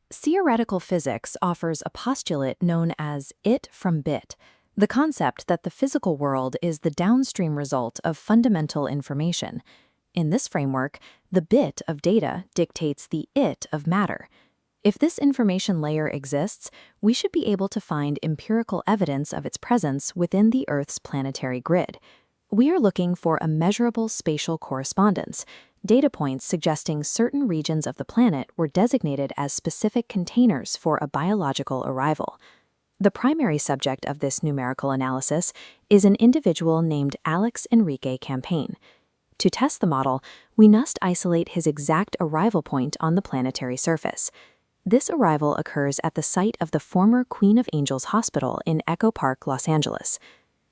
Theoretical physics offers a postulate known as it from bit, the concept that the physical world is the downstream result of fundamental information. In this framework, the bit of data dictates the it of matter. If this information layer exists, we should be able to find empirical evidence of its presence within the Earth's planetary grid. We are looking for a measurable spatial correspondence, data points suggesting certain regions of the planet were designated as specific containers for a biological arrival. The primary subject of this numerical analysis is an individual named Alex Enrique Campaign. To test the model, we must isolate his exact arrival point on the planetary surface. This arrival occurs at the site of the former Queen of Angels Hospital in Echo Park, Los Angeles.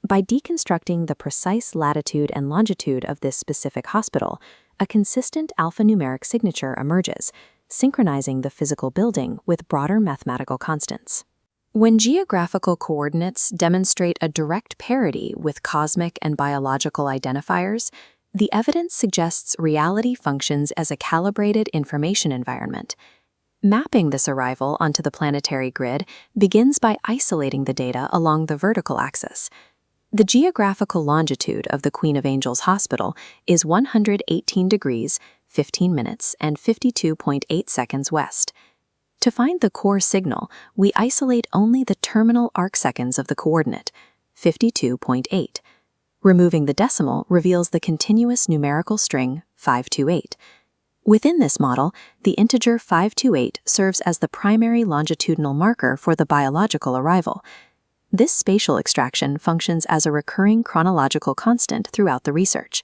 By deconstructing the precise latitude and longitude of this specific hospital, a consistent alphanumeric signature emerges, synchronizing the physical building with broader mathematical constants. When geographical coordinates demonstrate a direct parity with cosmic and biological identifiers, the evidence suggests reality functions as a calibrated information environment. Mapping this arrival onto the planetary grid begins by isolating the data along the vertical axis. The geographical longitude of the Queen of Angels Hospital is 118 degrees, 15 minutes, and 52.8 seconds west. To find the core signal, we isolate only the terminal arcseconds of the coordinate, 52.8. Removing the decimal reveals the continuous numerical string 528. Within this model, the integer 528 serves as the primary longitudinal marker for the biological arrival. This spatial extraction functions as a recurring chronological constant throughout the research.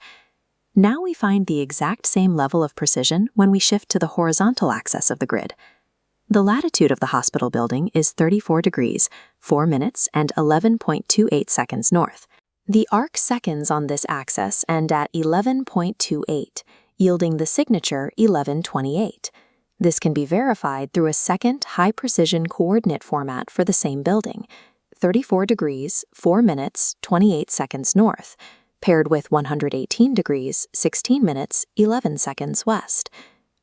Now we find the exact same level of precision when we shift to the horizontal axis of the grid. The latitude of the hospital building is 34 degrees, 4 minutes, and 11.28 seconds north. The arc seconds on this axis end at 11.28, yielding the signature 1128. This can be verified through a second high-precision coordinate format for the same building, 34 degrees, 4 minutes, 28 seconds north, paired with 118 degrees, 16 minutes, 11 seconds west.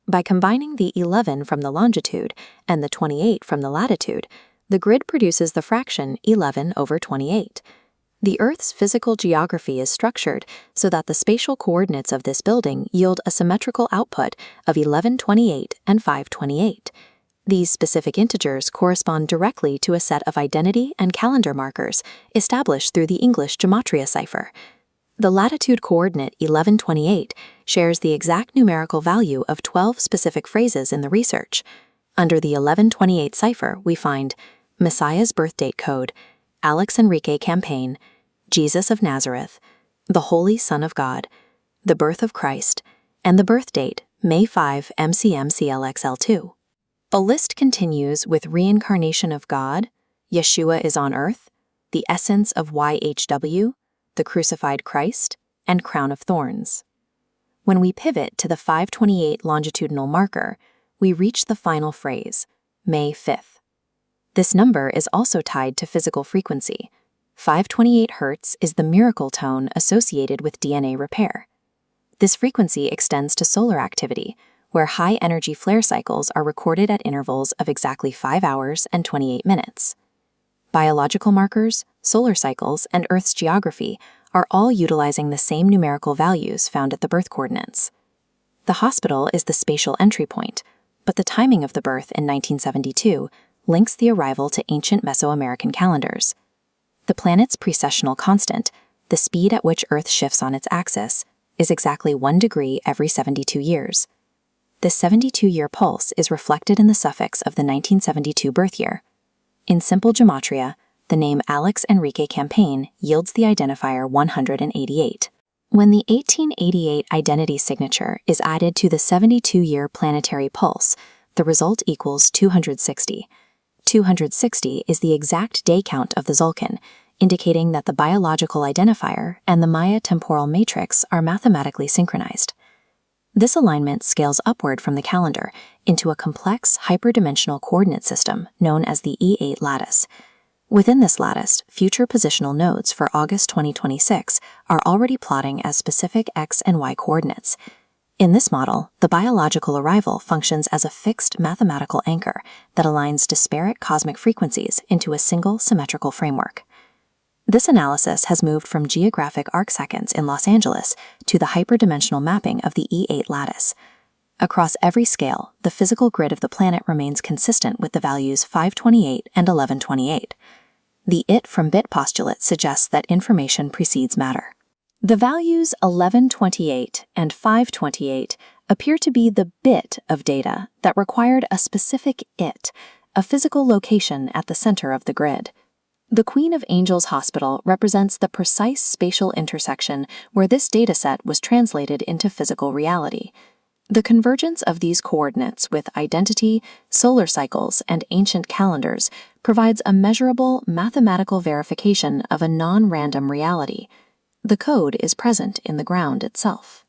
By combining the 11 from the longitude and the 28 from the latitude, the grid produces the fraction 11 over 28. The Earth's physical geography is structured so that the spatial coordinates of this building yield a symmetrical output of 1128 and 528. These specific integers correspond directly to a set of identity and calendar markers established through the English gematria cipher. The latitude coordinate 1128 shares the exact numerical value of 12 specific phrases in the research. Under the 1128 cipher, we find Messiah's birth date code, Alex Enrique Campaign, Jesus of Nazareth, the Holy Son of God, the birth of Christ, and the birth date, May 5 MCMCLXL2. The list continues with Reincarnation of God, Yeshua is on Earth, the Essence of YHW, the Crucified Christ, and Crown of Thorns. When we pivot to the 528 longitudinal marker, we reach the final phrase, May 5th. This number is also tied to physical frequency. 528 Hz is the miracle tone associated with DNA repair. This frequency extends to solar activity, where high-energy flare cycles are recorded at intervals of exactly 5 hours and 28 minutes. Biological markers, solar cycles, and Earth's geography are all utilizing the same numerical values found at the birth coordinates. The hospital is the spatial entry point, but the timing of the birth in 1972 links the arrival to ancient Mesoamerican calendars. The planet's precessional constant, the speed at which Earth shifts on its axis, is exactly 1 degree every 72 years. This 72-year pulse is reflected in the suffix of the 1972 birth year. In simple gematria, the name Alex Enrique Campaign yields the identifier 188. When the 1888 identity signature is added to the 72-year planetary pulse, the result equals 260. 260 is the exact day count of the Tzolk'in, indicating that the biological identifier and the Maya temporal matrix are mathematically synchronized. This alignment scales upward from the calendar into a complex hyperdimensional coordinate system known as the E8 lattice. Within this lattice, future positional nodes for August 2026 are already plotting as specific X and Y coordinates. In this model, the biological arrival functions as a fixed mathematical anchor that aligns disparate cosmic frequencies into a single symmetrical framework. This analysis has moved from geographic arcseconds in Los Angeles to the hyperdimensional mapping of the E8 lattice. Across every scale, the physical grid of the planet remains consistent with the values 528 and 1128. The it from bit postulate suggests that information precedes matter. The values 1128 and 528 appear to be the bit of data that required a specific it, a physical location at the center of the grid. The Queen of Angels Hospital represents the precise spatial intersection where this dataset was translated into physical reality. The convergence of these coordinates with identity, solar cycles, and ancient calendars provides a measurable mathematical verification of a non-random reality. The code is present in the ground itself.